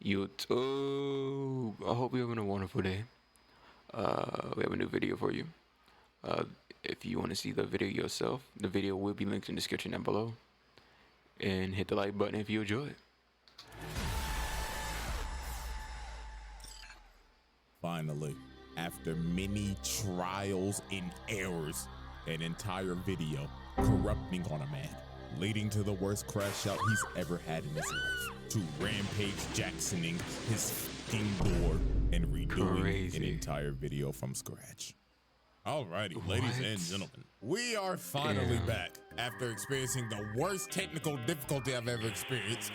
YouTube. I hope you're having a wonderful day. We have a new video for you. If you want to see the video yourself, the video will be linked in the description down below. And hit the like button if you enjoy it. Finally, after many trials and errors, an entire video corrupting on a man, leading to the worst crash out he's ever had in his life, to Rampage Jacksoning his f***ing door and redoing an entire video from scratch. Alrighty, ladies and gentlemen, we are finally back after experiencing the worst technical difficulty I've ever experienced.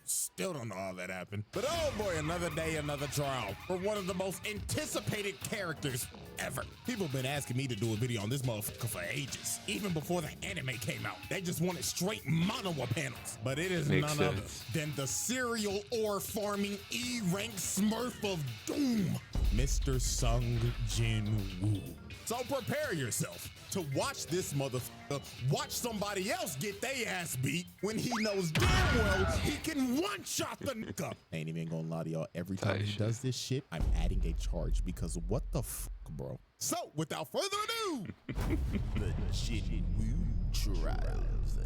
Still don't know how that happened. But oh boy, another day, another trial for one of the most anticipated characters ever. People have been asking me to do a video on this motherfucker for ages. Even before the anime came out. They just wanted straight manhwa panels. But it is none other than the serial ore farming E-rank smurf of doom, Mr. Sung Jinwoo. So prepare yourself to watch this motherfucker watch somebody else get their ass beat when he knows damn well he can one-shot the nigga. I ain't even gonna lie to y'all, every time he does this shit, I'm adding a charge because what the fuck, bro? So without further ado, the Jinwoo trials.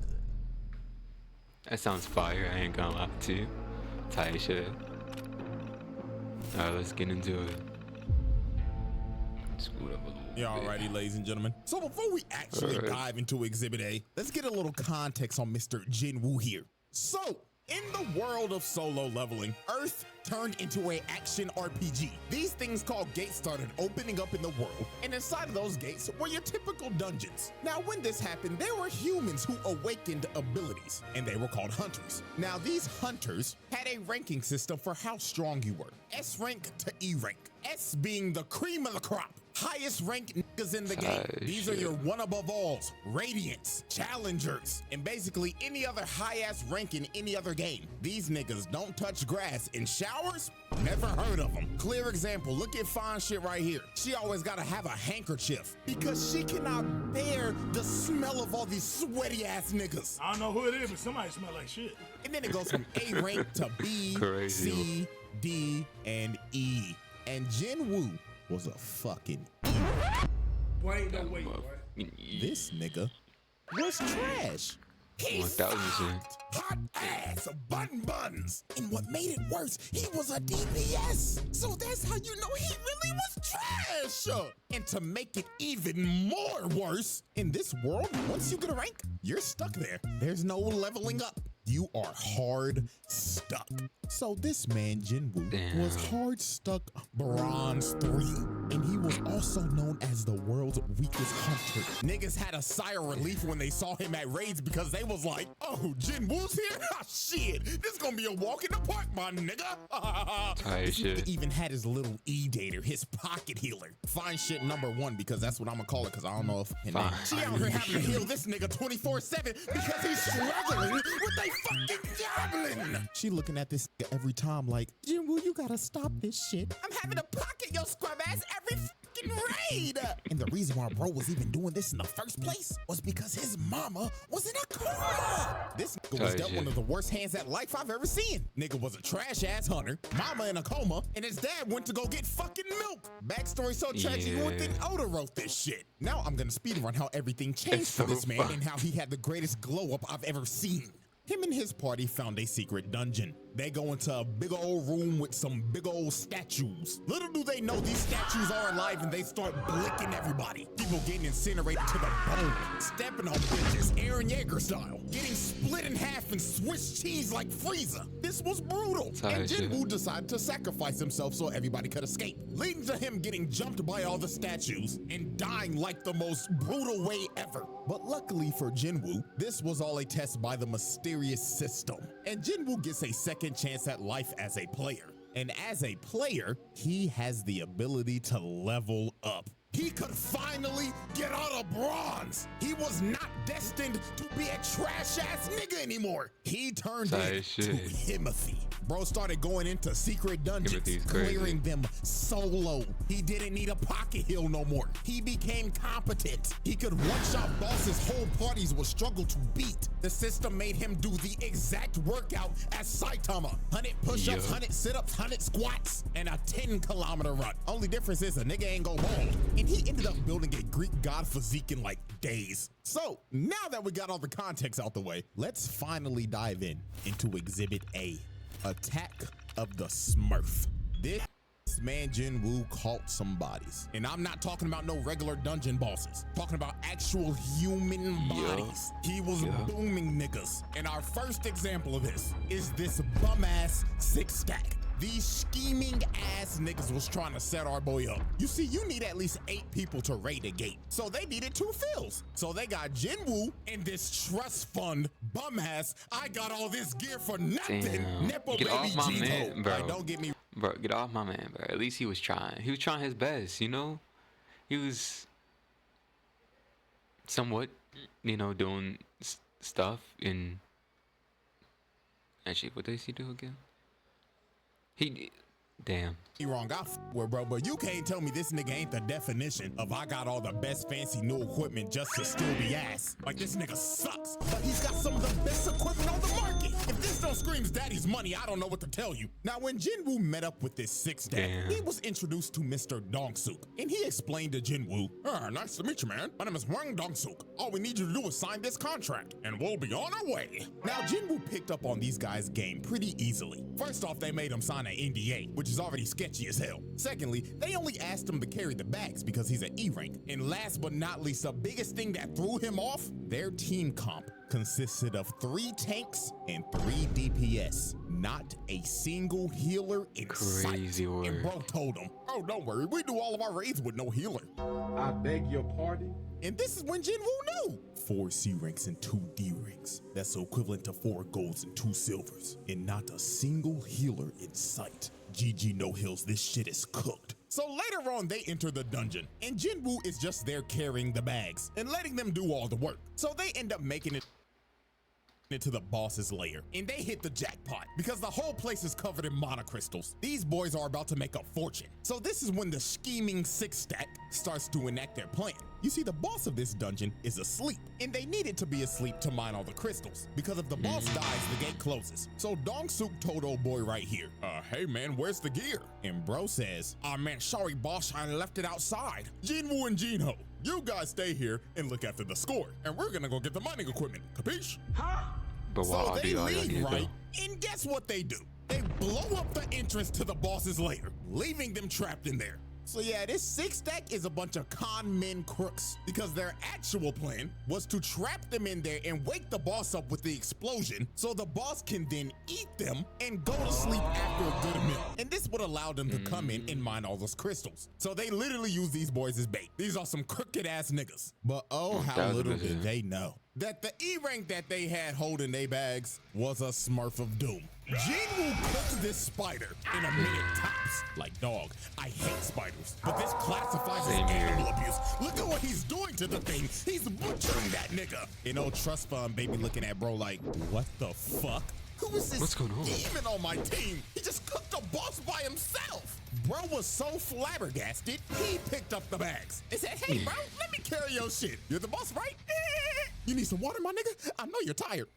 That sounds fire, I ain't gonna lie to you. Tight shit. Alright, let's get into it. Scoot up a little. Yeah, alrighty, ladies and gentlemen. So before we actually dive into Exhibit A, let's get a little context on Mr. Jinwoo here. So, in the world of solo leveling, Earth turned into an action RPG. These things called gates started opening up in the world, and inside of those gates were your typical dungeons. Now, when this happened, there were humans who awakened abilities, and they were called hunters. Now, these hunters had a ranking system for how strong you were. S rank to E rank. S being the cream of the crop. Highest ranked niggas in the game. These are your one above alls, radiants, challengers, and basically any other high ass rank in any other game. These niggas don't touch grass. In showers, never heard of them. Clear example, look at fine shit right here. She always gotta have a handkerchief because she cannot bear the smell of all these sweaty ass niggas. I don't know who it is, but somebody smell like shit. And then it goes from A rank to B, C, D, and E. And Jinwoo was a fucking Boy, ain't no way, boy. This nigga was trash. He hot ass buns. And what made it worse, he was a DPS. So that's how you know he really was trash. And to make it even more worse, in this world, once you get a rank, you're stuck there. There's no leveling up. You are hard stuck. So this man, Jinwoo, was hard stuck bronze 3. And he was also known as the world's weakest hunter. Niggas had a sigh of relief when they saw him at raids because they was like, oh, Jinwoo's here? Shit, this gonna be a walk in the park, my nigga. This nigga even had his little E-dater, his pocket healer. Fine shit #1 because that's what I'm gonna call it because I don't know if she out here having to heal this nigga 24/7 because he's struggling with a fucking goblin. She looking at this every time like, Jinwoo, you gotta stop this shit. I'm having to pocket your scrub ass every fucking raid. And the reason why bro was even doing this in the first place was because his mama was in a coma. This nigga was dealt one of the worst hands at life I've ever seen. Nigga was a trash ass hunter, mama in a coma, and his dad went to go get fucking milk. Backstory so tragic, you would think Oda wrote this shit. Now I'm gonna speedrun how everything changed for this man and how he had the greatest glow up I've ever seen. Him and his party found a secret dungeon. They go into a big old room with some big old statues. Little do they know these statues are alive and they start blicking everybody. People getting incinerated to the bone, stepping on bitches, Aaron Yeager style, getting split in half and Swiss cheese like Frieza. This was brutal. And Jinwoo decided to sacrifice himself so everybody could escape, leading to him getting jumped by all the statues and dying like the most brutal way ever. But luckily for Jinwoo, this was all a test by the mysterious system. And Jinwoo gets a second chance at life as a player. And as a player, he has the ability to level up. He could finally get out of bronze. He was not destined to be a trash-ass nigga anymore. He turned into Himothy. Bro started going into secret dungeons, clearing them solo. He didn't need a pocket heal no more. He became competent. He could one-shot bosses whole parties would struggle to beat. The system made him do the exact workout as Saitama. 100 push-ups, 100 sit-ups, 100 squats, and a 10-kilometer run. Only difference is a nigga ain't go bald. And he ended up building a Greek god physique in like days. So now that we got all the context out the way, let's finally dive into Exhibit A. Attack of the Smurf. This man Jinwoo caught some bodies. And I'm not talking about no regular dungeon bosses. Talking about actual human bodies. He was booming niggas. And our first example of this is this bum-ass 6-stack. These scheming ass niggas was trying to set our boy up. You see, you need at least 8 people to raid a gate. So they needed 2 fills. So they got Jinwoo and this trust fund bum ass. I got all this gear for nothing. Damn. Nepo Get baby off my man, bro. Right, don't get me. Bro, get off my man, bro. At least he was trying. He was trying his best, you know? He was somewhat, you know, doing stuff in... Actually, what does he do again? Damn. You wrong, bro, but you can't tell me this nigga ain't the definition of I got all the best fancy new equipment just to still be ass. Like, this nigga sucks, but he's got some of the best equipment on the market. If this don't screams daddy's money, I don't know what to tell you. Now, when Jinwoo met up with this 6-stack, he was introduced to Mr. Dongsuk, and he explained to Jinwoo, nice to meet you, man. My name is Hwang Dongsuk. All we need you to do is sign this contract, and we'll be on our way. Now, Jinwoo picked up on these guys' game pretty easily. First off, they made him sign an NDA, which is already sketchy as hell. Secondly, they only asked him to carry the bags because he's an E rank. And last but not least, the biggest thing that threw him off, their team comp consisted of 3 tanks and 3 DPS. Not a single healer in sight. And bro told him, oh, don't worry, we do all of our raids with no healer. I beg your pardon? And this is when Jinwoo knew. 4 C ranks and 2 D ranks. That's equivalent to 4 golds and 2 silvers. And not a single healer in sight. GG no heals, this shit is cooked. So later on, they enter the dungeon, and Jinwoo is just there carrying the bags and letting them do all the work. So they end up making it into the boss's lair, and they hit the jackpot because the whole place is covered in monocrystals. These boys are about to make a fortune. So this is when the scheming 6-stack starts to enact their plan. You see, the boss of this dungeon is asleep, and they needed to be asleep to mine all the crystals, because if the boss dies, the gate closes. So Dongsuk told old boy right here, hey man, where's the gear? And bro says, man, sorry boss, I left it outside. Jinwoo and Jinho, you guys stay here and look after the score, and we're gonna go get the mining equipment, capiche? Huh? But so they leave, right? And guess what they do? They blow up the entrance to the boss's lair, leaving them trapped in there. So yeah, this 6-stack is a bunch of con men crooks, because their actual plan was to trap them in there and wake the boss up with the explosion so the boss can then eat them and go to sleep after a good meal. And this would allow them to come in and mine all those crystals. So they literally use these boys as bait. These are some crooked ass niggas. But oh, how little did they know that the E rank that they had holding their bags was a Smurf of Doom. Jinwoo cooked this spider in a minute tops. Like, dog, I hate spiders, but this classifies as animal abuse. Look at what he's doing to the thing. He's butchering that nigga. You know, trust fund baby looking at bro like, what the fuck? Who is this demon on my team? He just cooked a boss by himself. Bro was so flabbergasted, he picked up the bags and said, hey bro, let me carry your shit. You're the boss, right? You need some water, my nigga? I know you're tired.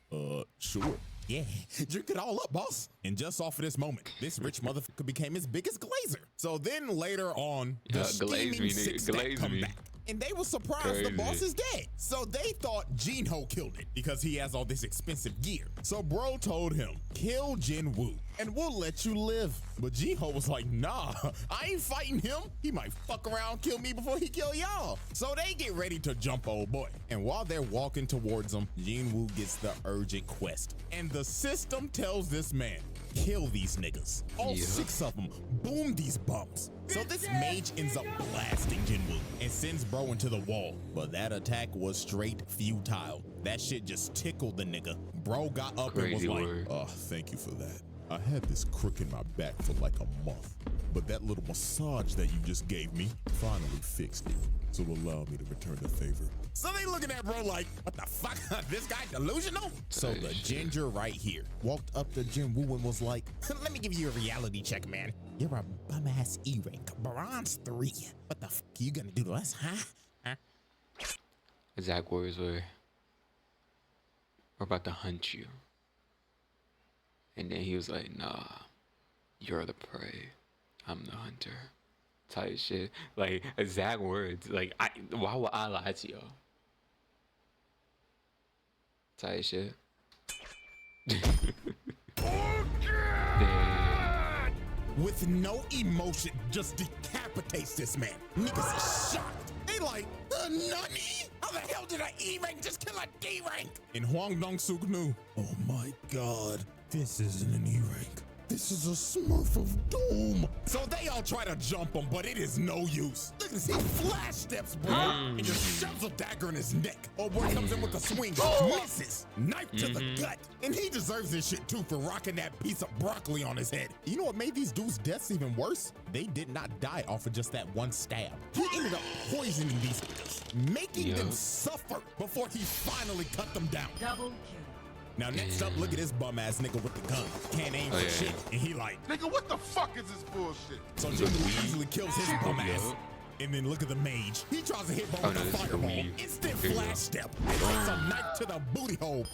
Sure. Yeah, drink it all up, boss. And just off of this moment, this rich motherfucker became his biggest glazer. So then later on, the scheming 6-stack come back. And they were surprised the boss is dead. So they thought Jinho killed it because he has all this expensive gear. So bro told him, kill Jinwoo and we'll let you live. But Jinho was like, nah, I ain't fighting him. He might fuck around and kill me before he kill y'all. So they get ready to jump old boy. And while they're walking towards him, Jinwoo gets the urgent quest. And the system tells this man, kill these niggas. All 6 of them. Boom these bums. So this mage ends up blasting Jinwoo and sends bro into the wall. But that attack was straight futile. That shit just tickled the nigga. Bro got up and was like, oh, thank you for that. I had this crook in my back for like a month, but that little massage that you just gave me finally fixed it. So allow me to return the favor. So they looking at bro like, what the fuck? This guy delusional? So the ginger right here walked up to Jinwoo and was like, let me give you a reality check, man. You're a bum-ass E-rank, bronze 3. What the fuck are you gonna do to us, huh? Exact words were, we're about to hunt you. And then he was like, nah, you're the prey. I'm the hunter. Type shit. Like, exact words. Like, why would I lie to y'all? Type shit. Damn. With no emotion, just decapitates this man. Niggas is shocked. They like, nani? How the hell did an E-rank just kill a D-rank? And Hwang Dong-suk knew, oh my god, this isn't an E-rank. This is a Smurf of doom. So they all try to jump him, but it is no use. Look at this, he flash steps, bro, and just shoves a dagger in his neck. Oh boy comes in with a swing, misses, knife to the gut. And he deserves this shit too for rocking that piece of broccoli on his head. You know what made these dudes' deaths even worse? They did not die off of just that one stab. He ended up poisoning these niggas, making them suffer before he finally cut them down. Double kill. Now next up, look at this bum ass nigga with the gun. Can't aim for shit. And he like, Nigga, what the fuck is this bullshit? so Jinwoo easily kills his bum ass. And then look at the mage. He tries to hit bro with a fireball. Instant flash step. And takes a knife to the booty hole.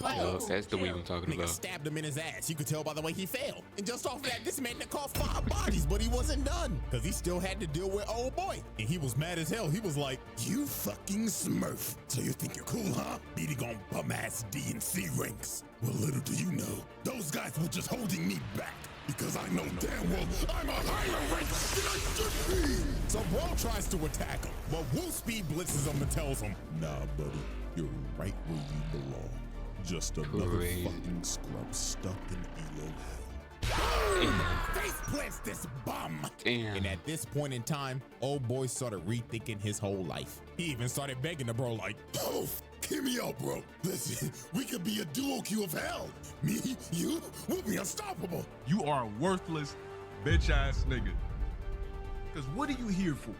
That's the weave I'm talking Nigga about. stabbed him in his ass. You could tell by the way he fell. And just off of that, this man that caused 5 bodies, but he wasn't done. Because he still had to deal with old boy. And he was mad as hell. He was like, you fucking smurf. So you think you're cool, huh? Beating on bum ass D and C ranks. Well, little do you know, those guys were just holding me back. Because I know damn well I'm a higher rank than I should be. So bro tries to attack him, but Woo speed blitzes him and tells him, nah, buddy, you're right where you belong. Just another fucking scrub stuck in elo hell. Face plants this bum. Damn. And at this point in time, old boy started rethinking his whole life. He even started begging the bro like, oh, hear me out, bro. Listen, we could be a duo queue of hell. Me, you, we'll be unstoppable. You are a worthless, bitch-ass nigga. Because what are you here for?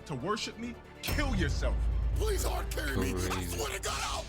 To worship me? Kill yourself. Please hard carry me. I swear to God out.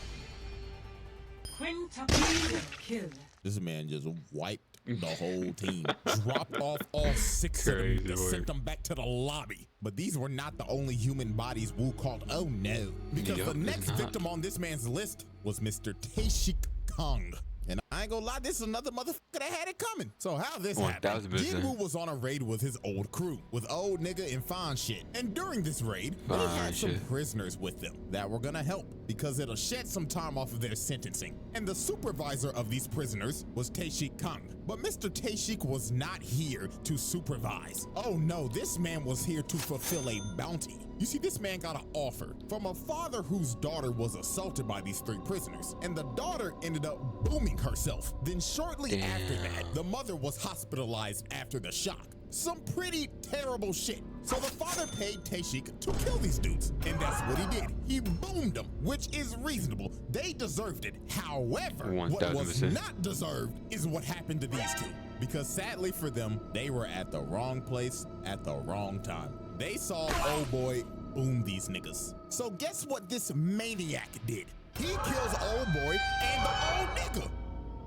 Quintuple kill. This man just wiped the whole team, dropped off all 6 of them, and sent them back to the lobby. But these were not the only human bodies Wu called oh no, because the next victim on this man's list was Mr. Taeshik Kong. And I ain't gonna lie, this is another motherfucker that had it coming. So how this happened? Jinwoo was on a raid with his old crew, with old nigga and fine shit. And during this raid, they had some prisoners with them that were gonna help because it'll shed some time off of their sentencing. And the supervisor of these prisoners was Taeshik Kong. But Mr. Taeshik was not here to supervise. Oh no, this man was here to fulfill a bounty. You see, this man got an offer from a father whose daughter was assaulted by these 3 prisoners, and the daughter ended up booming herself. Then shortly after that, the mother was hospitalized after the shock. Some pretty terrible shit. So the father paid Taeshik to kill these dudes, and that's what he did. He boomed them, which is reasonable. They deserved it. However, what was not deserved is what happened to these 2. Because sadly for them, they were at the wrong place at the wrong time. They saw old boy boom these niggas. So guess what this maniac did? He kills old boy and the old nigga.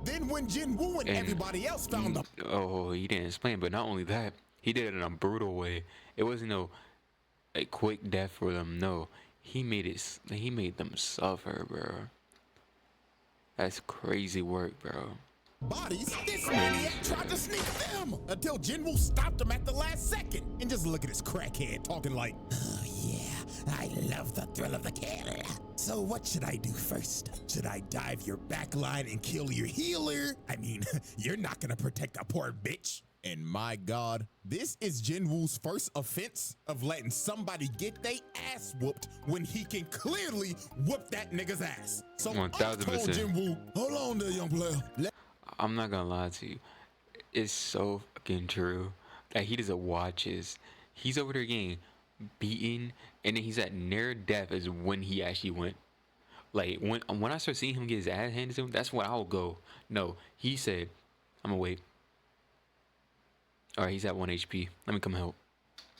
Then when Jinwoo and everybody else found them. Oh, he didn't explain, but not only that, he did it in a brutal way. It wasn't no a quick death for them. No, he made them suffer, bro. That's crazy work, bro. Bodies, this maniac tried to sneak them until Jinwoo stopped him at the last second. And just look at this crackhead talking like, oh yeah, I love the thrill of the kill. So what should I do first? Should I dive your backline and kill your healer? I mean, you're not gonna protect a poor bitch. And my God, this is Jinwoo's first offense of letting somebody get their ass whooped when he can clearly whoop that nigga's ass. So I told Jinwoo, hold on there, young player. I'm not gonna lie to you. It's so fucking true that he doesn't watch his. He's over there getting beaten, and then he's at near death is when he actually went. Like when I start seeing him get his ass handed to him, that's when I'll go. No, he said, I'm gonna wait. All right, he's at 1 HP. Let me come help.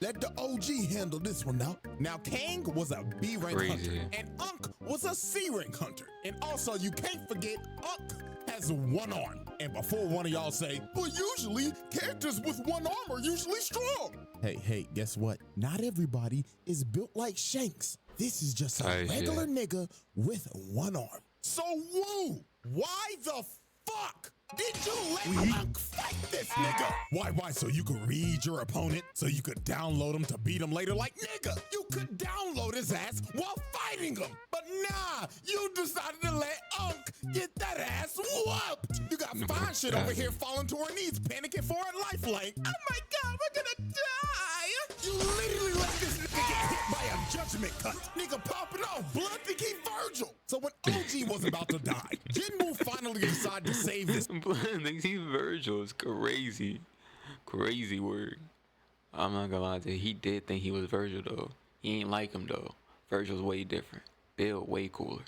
Let the OG handle this one now. Now, Kang was a B rank Crazy. hunter, and Unk was a C rank hunter. And also, you can't forget, Unk has one arm. And before one of y'all say, well, usually characters with one arm are usually strong. Hey, guess what? Not everybody is built like Shanks. This is just a regular nigga with one arm. So, Woo, why the fuck did you let Unk fight this nigga? Why? So you could read your opponent, so you could download him to beat him later? Like, nigga, you could download his ass while fighting him. But nah, you decided to let Unk get that ass whooped. You got fine shit over here falling to her knees, panicking for her lifeline. Oh my God, we're gonna die. You literally let this nigga get hit by a judgment cut. Nigga popping off blood to keep Virgil. So when OG was about to die, Jinwoo finally decided to save this. Thinks he's Virgil. It's crazy. Crazy word. I'm not gonna lie to you. He did think he was Virgil though. He ain't like him though. Virgil's way different. Bill way cooler.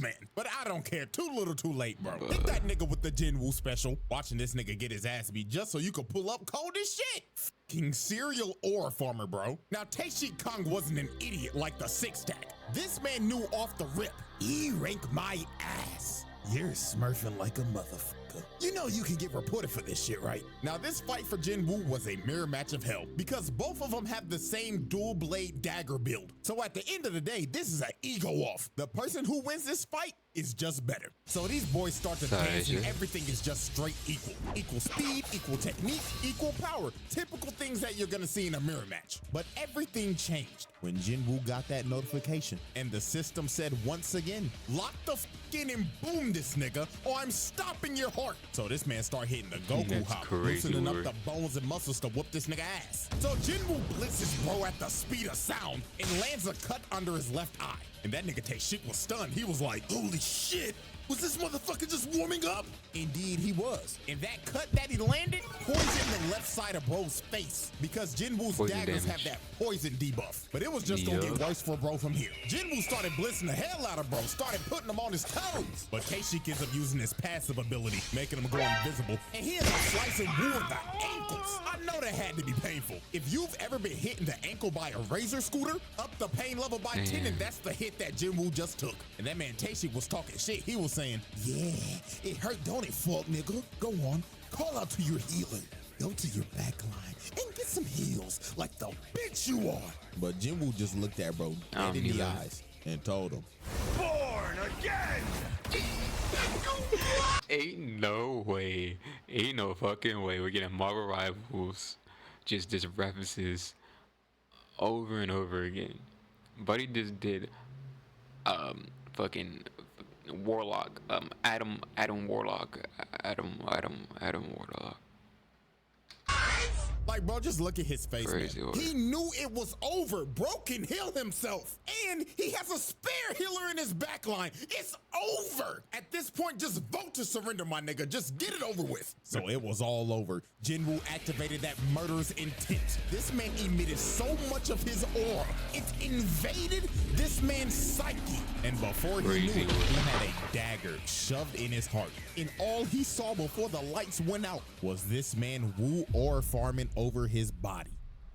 Man, but I don't care. Too little, too late, bro. Hit that nigga with the Jinwoo special. Watching this nigga get his ass beat just so you could pull up cold as shit. Fucking serial ore farmer, bro. Now, Tae-Shi Kung wasn't an idiot like the six stack. This man knew off the rip. E rank my ass. You're smurfing like a motherfucker. You know you can get reported for this shit, right? Now, this fight for Jinwoo was a mirror match of hell because both of them have the same dual blade dagger build. So at the end of the day, this is an ego off. The person who wins this fight is just better. So these boys start to dance and everything is just straight equal. Equal speed, equal technique, equal power. Typical things that you're gonna see in a mirror match. But everything changed when Jinwoo got that notification and the system said once again, lock the f in and boom this nigga or I'm stopping your heart. So this man start hitting the Goku hop, loosening up the bones and muscles to whoop this nigga ass. So Jinwoo blitzes bro at the speed of sound and lands a cut under his left eye. And that nigga Tae-Shi was stunned. He was like, holy shit, was this motherfucker just warming up? Indeed he was. And that cut that he landed poisoned the left side of bro's face because Jinwoo's daggers have that poison debuff. But it was just gonna get worse for bro from here. Jinwoo started blitzing the hell out of bro, started putting him on his toes. But Tae-Shi ends up using his passive ability, making him go invisible. And he ends up slicing Woo in the ankles. I know that had to be painful. If you've ever been hit in the ankle by a razor scooter, up the pain level by 10, and that's the hit that Jinwoo just took. And that man Tae-Shi was talking shit. He was saying, yeah, it hurt, don't it, fuck nigga? Go on, call out to your healer. Go to your back line and get some heals like the bitch you are. But Jinwoo just looked at bro dead in the eyes and told him, born again! Ain't no way. Ain't no fucking way we're getting Marvel Rivals just references over and over again. Buddy just did fucking Warlock, Adam Warlock. Like, bro, just look at his face, man. He knew it was over. Bro can heal himself. And he has a spare healer in his backline. It's over. At this point, just vote to surrender, my nigga. Just get it over with. So it was all over. Jinwoo activated that murderous intent. This man emitted so much of his aura. It invaded this man's psyche. And before he knew it, he had a dagger shoved in his heart. And all he saw before the lights went out was this man Woo ore farming over his body.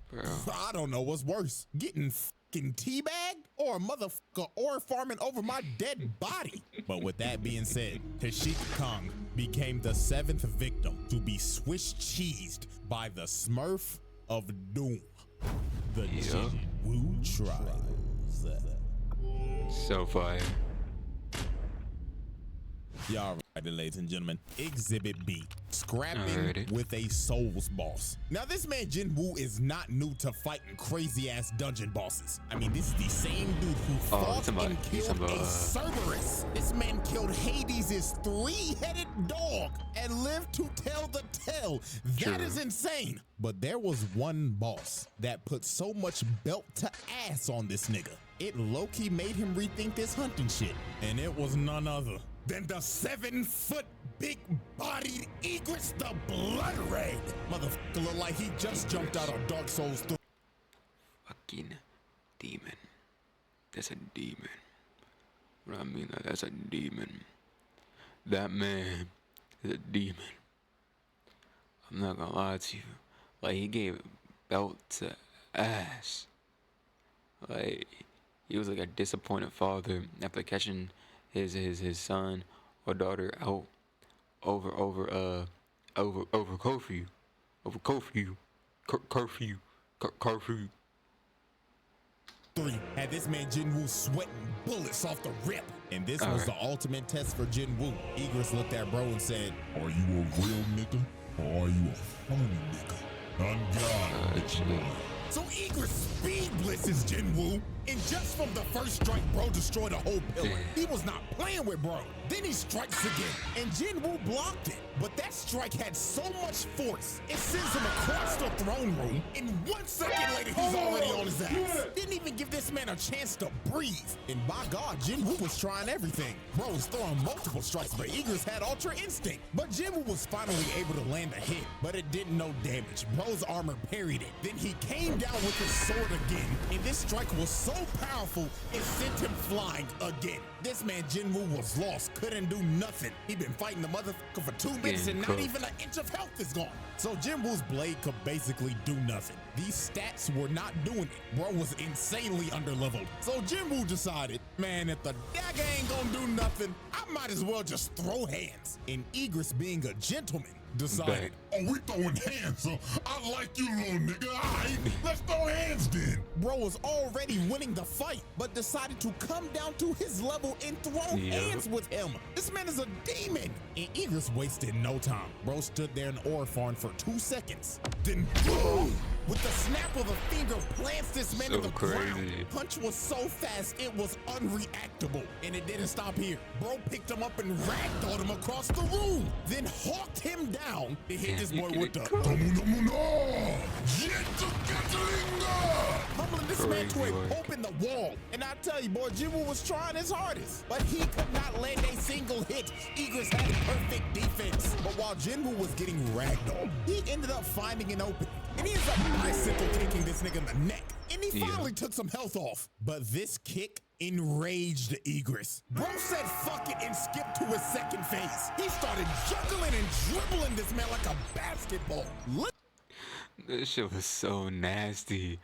Bro. I don't know what's worse, getting fucking teabagged or a motherfucker ore farming over my dead body. But with that being said, Tae-Shi Kung became the 7th victim to be Swiss cheesed by the Smurf of Doom, the Jinwoo Trials. So fire. Y'all ready, ladies and gentlemen. Exhibit B, scrapping with a Souls boss. Now, this man Jinwoo is not new to fighting crazy-ass dungeon bosses. I mean, this is the same dude who fought and killed a Cerberus. This man killed Hades' 3-headed dog and lived to tell the tale. That is insane. But there was one boss that put so much belt to ass on this nigga. It low-key made him rethink this hunting shit. And it was none other than the 7-foot big-bodied Egrets the Blood Red. Motherfucker look like he just jumped out of Dark Souls 3. Fucking demon. That's a demon. What I mean, that's a demon. That man is a demon. I'm not gonna lie to you. Like, he gave belt to ass. Like, he was like a disappointed father after catching his son or daughter out over curfew. Curfew. 3 had this man Jinwoo sweating bullets off the rip. And this was the ultimate test for Jinwoo. Egress looked at bro and said, Are you a real nigga or are you a phony nigga? On God, bitch boy. So Egress speed blitzes Jinwoo, and just from the first strike, bro destroyed a whole pillar. He was not playing with bro. Then he strikes again, and Jinwoo blocked it. But that strike had so much force, it sends him across the throne room, and 1 second later, he's already on his ass. Didn't even give this man a chance to breathe. And by God, Jinwoo was trying everything. Bro was throwing multiple strikes, but Egress had Ultra Instinct. But Jinwoo was finally able to land a hit, but it did no damage. Bro's armor parried it. Then he came down with his sword again, and this strike was so powerful, it sent him flying again. This man Jinwoo was lost, couldn't do nothing. He'd been fighting the motherfucker for 2 minutes and not even an inch of health is gone. So Jinwoo's blade could basically do nothing. These stats were not doing it. Bro was insanely underleveled. So Jinwoo decided, man, if the dagger ain't gonna do nothing, I might as well just throw hands. And Egress, being a gentleman, decided, Oh, we throwing hands, so I like you, little nigga. All right, let's throw hands then. Bro was already winning the fight, but decided to come down to his level and throw hands with him. This man is a demon. And Egress wasted no time. Bro stood there in ore farm for 2 seconds. Then boom! With the snap of a finger, plants this man in the ground. Punch was so fast, it was unreactable. And it didn't stop here. Bro picked him up and ragdolled him across the room. Then hawked him down to hit this boy with the humbling this man to a pulp in the wall. And I tell you, boy, Jinwoo was trying his hardest, but he could not land a single hit. Egress had perfect defense. But while Jinwoo was getting ragdolled, he ended up finding an opening. And he ends up bicycle kicking this nigga in the neck. And he finally took some health off. But this kick enraged Egress. Bro said fuck it and skipped to his second phase. He started juggling and dribbling this man like a basketball. Look. This shit was so nasty.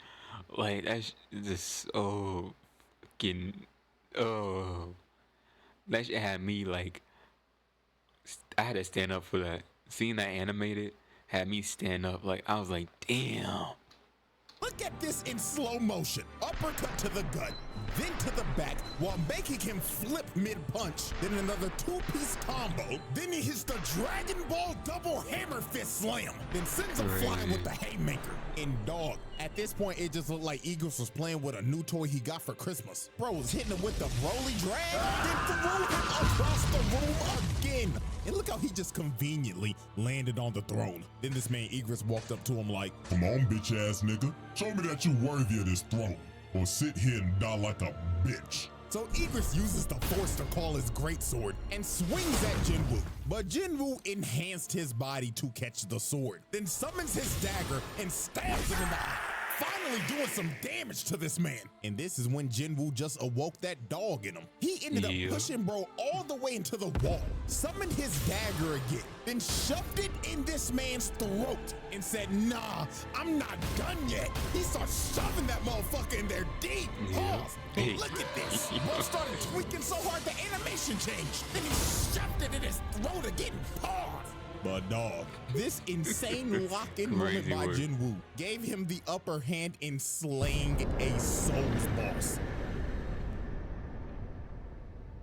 Like, that's just so fucking, that shit had me like, I had to stand up for that. Seeing that animated had me stand up. Like, I was like, damn. Look at this in slow motion. Uppercut to the gut, then to the back, while making him flip mid-punch. Then another 2-piece combo. Then he hits the Dragon Ball double hammer fist slam. Then sends him flying with the haymaker. And dog, at this point, it just looked like Eagles was playing with a new toy he got for Christmas. Bro was hitting him with the Broly drag, then threw him across the room again. And look how he just conveniently landed on the throne. Then this man Egress walked up to him like, Come on, bitch ass nigga. Show me that you worthy of this throne, or sit here and die like a bitch. So Egress uses the force to call his greatsword and swings at Jinwoo. But Jinwoo enhanced his body to catch the sword, then summons his dagger and stabs him in the eye, finally doing some damage to this man. And this is when Jinwoo just awoke that dog in him. He ended up pushing bro all the way into the wall, summoned his dagger again, then shoved it in this man's throat and said, nah, I'm not done yet. He starts shoving that motherfucker in there deep. Pause. Look at this. Bro started tweaking so hard the animation changed. Then he shoved it in his throat again. Pause. But dog, this insane lock-in moment by Jinwoo gave him the upper hand in slaying a Souls boss.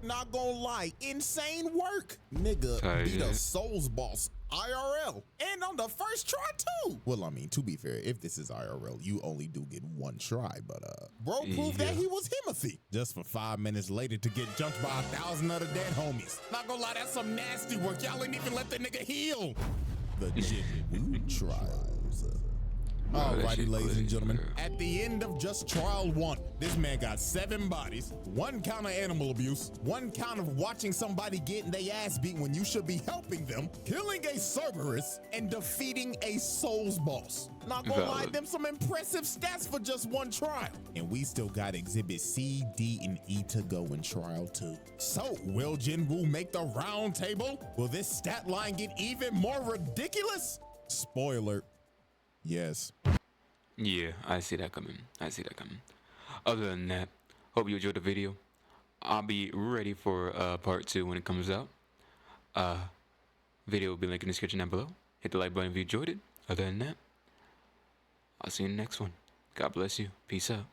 Not gonna lie, insane work. Nigga beat a Souls boss IRL and on the first try too. Well, I mean, to be fair, if this is IRL, you only do get one try, but bro proved that he was Himothy just for 5 minutes later to get jumped by 1,000 other dead homies. Not gonna lie, that's some nasty work. Y'all ain't even let the nigga heal. The Jinwoo trials. Alrighty, ladies and gentlemen, at the end of just trial 1, this man got 7 bodies, 1 count of animal abuse, 1 count of watching somebody getting their ass beat when you should be helping them, killing a Cerberus, and defeating a Souls boss. Not gonna lie, them some impressive stats for just 1 trial. And we still got exhibit C, D, and E to go in trial 2. So, will Jinwoo make the round table? Will this stat line get even more ridiculous? Spoiler. Yes. Yeah, I see that coming. I see that coming. Other than that, hope you enjoyed the video. I'll be ready for part 2 when it comes out. Video will be linked in the description down below. Hit the like button if you enjoyed it. Other than that, I'll see you in the next one. God bless you. Peace out.